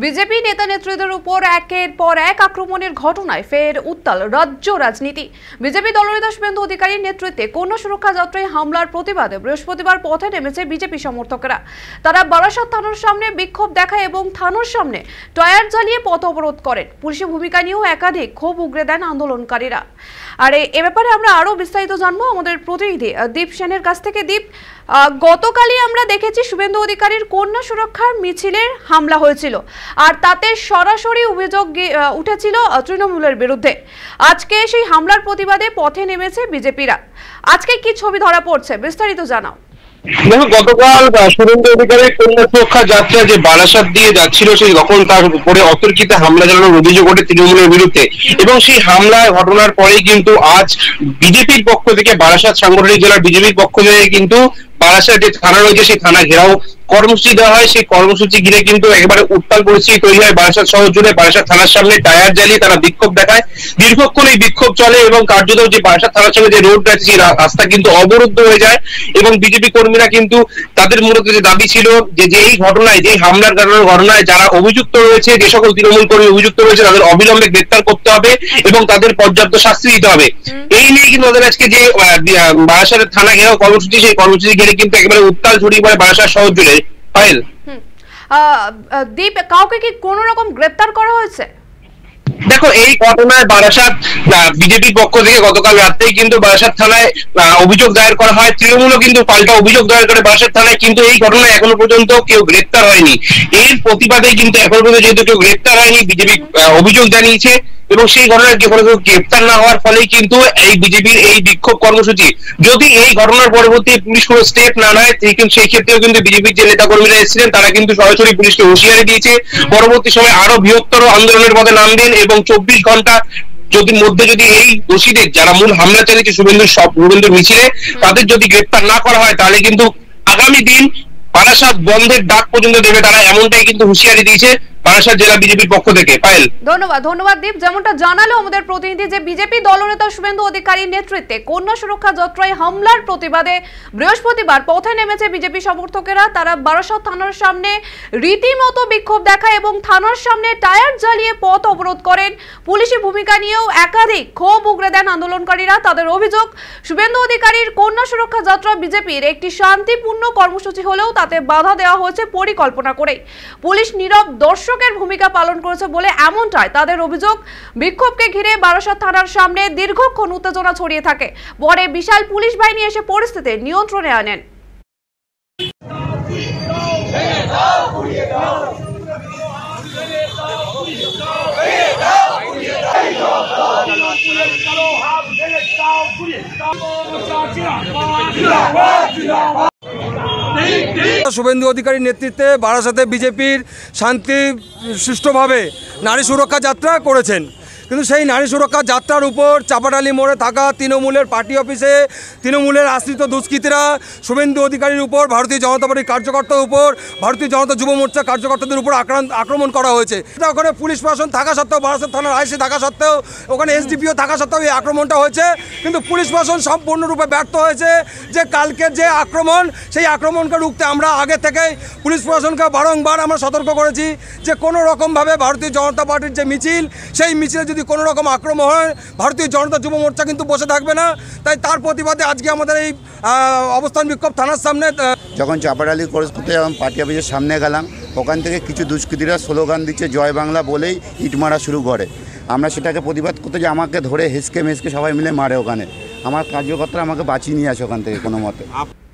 BJP নেতা নেত্রীদের উপর একের পর এক আক্রমণের ঘটনায় ফের উত্তাল রাজ্য রাজনীতি। বিজেপি দলনেতা শুভেন্দু অধিকারীর নেতৃত্বে কন্যা সুরক্ষা যাত্রায় হামলার প্রতিবাদে বৃহস্পতিবার পথে নেমেছে বিজেপি সমর্থকেরা। তারা বারাসাত থানার সামনে বিক্ষোভ দেখায় এবং থানার সামনে টায়ার জ্বালিয়ে পথ অবরোধ করেন। পুলিশের ভূমিকা নিয়েও একাধিক ক্ষোভ উগরে দেন আন্দোলনকারীরা। আর এ ব্যাপারে আমরা আরো বিস্তারিত জানবো আমাদের প্রতিনিধি দীপ সেনের কাছ থেকে। দীপ, গতকালই আমরা দেখেছি শুভেন্দু অধিকারীর কন্যা সুরক্ষার মিছিলের হামলা হয়েছিল, আর তাতে সরাসরি অভিযোগ উঠেছিল তৃণমূলের বিরুদ্ধে। আজকে সেই হামলার প্রতিবাদে পথে নেমেছে বিজেপিরা। আজকে কি ছবি ধরা পড়ছে, বিস্তারিত জানাও। দেখো, গতকাল শুভেন্দু অধিকারীর কন্যা সুরক্ষা যাত্রা যে বারাসাত দিয়ে যাচ্ছিল, সেই তখন তার উপরে অতর্কিত হামলা চালানোর অভিযোগ ওঠে তৃণমূলের বিরুদ্ধে। এবং সেই হামলার ঘটনার পরেই কিন্তু আজ বিজেপির পক্ষ থেকে, বারাসাত সাংগঠনিক জেলার বিজেপির পক্ষ থেকে কিন্তু বারাসাত যে থানা রয়েছে সেই থানা ঘেরাও কর্মসূচি দেওয়া হয়। সেই কর্মসূচি ঘিরে কিন্তু একেবারে উত্তাল পরিস্থিতি তৈরি হয় বারাসাত শহর জুড়ে। বারাসাত থানার সামনে টায়ার জ্বালিয়ে তারা বিক্ষোভ দেখায়। দীর্ঘক্ষণ এই বিক্ষোভ চলে এবং কার্যত যে বারাসাত থানার সামনে যে রোড রয়েছে সেই রাস্তা কিন্তু অবরুদ্ধ হয়ে যায়। এবং বিজেপি কর্মীরা কিন্তু তাদের মূলত যে দাবি ছিল যে এই ঘটনায়, যে হামলার ঘটনায় যারা অভিযুক্ত রয়েছে, যে সকল তৃণমূল কর্মী অভিযুক্ত রয়েছে, তাদের অবিলম্বে গ্রেপ্তার করতে হবে এবং তাদের পর্যাপ্ত শাস্তি দিতে হবে। এই নিয়ে কিন্তু তাদের আজকে যে বারাসাতের থানা ঘেরাও কর্মসূচি, সেই কর্মসূচি ঘিরে কিন্তু একেবারে উত্তাল ছড়িয়ে পড়ে বারাসাত শহর জুড়ে। পায়েল, দীপ, কাউকে কি কোন রকম গ্রেপ্তার করা হয়েছে? দেখো, এই ঘটনায় বারাসাত বিজেপির পক্ষ থেকে গতকাল রাতেই কিন্তু বারাসাত থানায় অভিযোগ দায়ের করা হয়। তৃণমূলও কিন্তু পাল্টা অভিযোগ দায়ের করে বারাসাত থানায়, কিন্তু এই ঘটনায় এখনো পর্যন্ত কেউ গ্রেপ্তার হয়নি। এর প্রতিবাদে কিন্তু এখনো পর্যন্ত যেহেতু কেউ গ্রেপ্তার হয়নি, বিজেপি অভিযোগ জানিয়েছে। এবং সেই ঘটনায় কোনো কেউ গ্রেপ্তার না হওয়ার ফলেই কিন্তু এই বিজেপির এই বিক্ষোভ কর্মসূচি, যদি এই ঘটনার পরবর্তী পুলিশ কোনো স্টেপ না নেয়, সেই ক্ষেত্রেও কিন্তু বিজেপির যে নেতা কর্মীরা এসেছিলেন তারা কিন্তু সরাসরি পুলিশকে হুঁশিয়ারি দিয়েছে পরবর্তী সময় আরো বৃহত্তর আন্দোলনের পথে নামবেন। এবং 24 ঘন্টা মধ্যে যদি এই দোষীদের, যারা মূল হামলা চালিয়েছে শুভেন্দুর মিছিলে, তাদের যদি গ্রেপ্তার না করা হয়, তাহলে কিন্তু আগামী দিন বারাসাত বন্ধের ডাক পর্যন্ত দেবে তারা, এমনটাই কিন্তু হুঁশিয়ারি দিয়েছে বারাসাত জেলা বিজেপির পক্ষ থেকে। পায়েল, ধন্যবাদ দীপ। যেমনটা জানালো আমাদের প্রতিনিধি যে বিজেপি দলনেতা শুভেন্দু অধিকারীর নেতৃত্বে কন্যা সুরক্ষা যাত্রায় হামলার প্রতিবাদে বৃহস্পতিবার পথে নেমেছে বিজেপি সমর্থকেরা। তারা বারাসাত থানার সামনে রীতিমতো বিক্ষোভ দেখায় এবং থানার সামনে টায়ার জ্বালিয়ে পথ অবরোধ করেন। পুলিশের ভূমিকা নিয়েও একাধিক ক্ষোভ উগরে দেন আন্দোলনকারীরা। তাদের অভিযোগ, শুভেন্দু অধিকারীর কন্যা সুরক্ষা যাত্রা বিজেপির একটি শান্তিপূর্ণ কর্মসূচি হলেও তাতে বাধা দেওয়া হয়েছে পরিকল্পনা করে। পুলিশ নীরব দর্শকের ভূমিকা পালন করেছে বলে এমনটাই তাদের অভিযোগ। বিক্ষোভকে ঘিরে বারাসাত থানার সামনে দীর্ঘক্ষণ উত্তেজনা ছড়িয়ে থাকে। পরে বিশাল পুলিশ বাহিনী এসে পরিস্থিতি নিয়ন্ত্রণে আনেন। শুভেন্দু অধিকারীর নেতৃত্বে বারাসাতে বিজেপির শান্তি সুষ্ঠুভাবে নারী সুরক্ষা যাত্রা করেছেন, কিন্তু সেই নারী সুরক্ষা যাত্রার উপর চাপাডালি মোড়ে থাকা তৃণমূলের পার্টি অফিসে তৃণমূলের আশ্রিত দুষ্কৃতীরা শুভেন্দু অধিকারীর উপর, ভারতীয় জনতা পার্টির কার্যকর্তার উপর, ভারতীয় জনতা যুব মোর্চা কার্যকর্তাদের উপর আক্রমণ করা হয়েছে। ওখানে পুলিশ প্রশাসন থাকা সত্ত্বেও, বারাসাত থানার আইসি থাকা সত্ত্বেও, ওখানে এসডিপিও থাকা সত্ত্বেও এই আক্রমণটা হয়েছে। কিন্তু পুলিশ প্রশাসন সম্পূর্ণরূপে ব্যর্থ হয়েছে। যে কালকের যে আক্রমণ, সেই আক্রমণকে রুখতে আমরা আগে থেকেই পুলিশ প্রশাসনকে বারংবার আমরা সতর্ক করেছি যে কোনো রকমভাবে ভারতীয় জনতা পার্টির যে মিছিল, সেই মিছিলে যদি কোনো রকম আক্রমণ হয়, ভারতীয় জনতা যুব মোর্চা কিন্তু বসে থাকবে না। তাই তার প্রতিবাদে আজকে আমাদের এই অবস্থান বিক্ষোভ থানার সামনে। যখন চাপাডালি করতে যখন পার্টি অফিসের সামনে গেলাম, ওখান থেকে কিছু দুষ্কৃতীরা স্লোগান দিচ্ছে জয় বাংলা বলেই ইট মারা শুরু করে। আমরা সেটাকে প্রতিবাদ করতে, যে আমাকে ধরে হেসকে মেসকে সবাই মিলে মারে। ওখানে আমার কার্যকর্তারা আমাকে বাঁচিয়ে নিয়ে আসে ওখান থেকে কোনো মতে।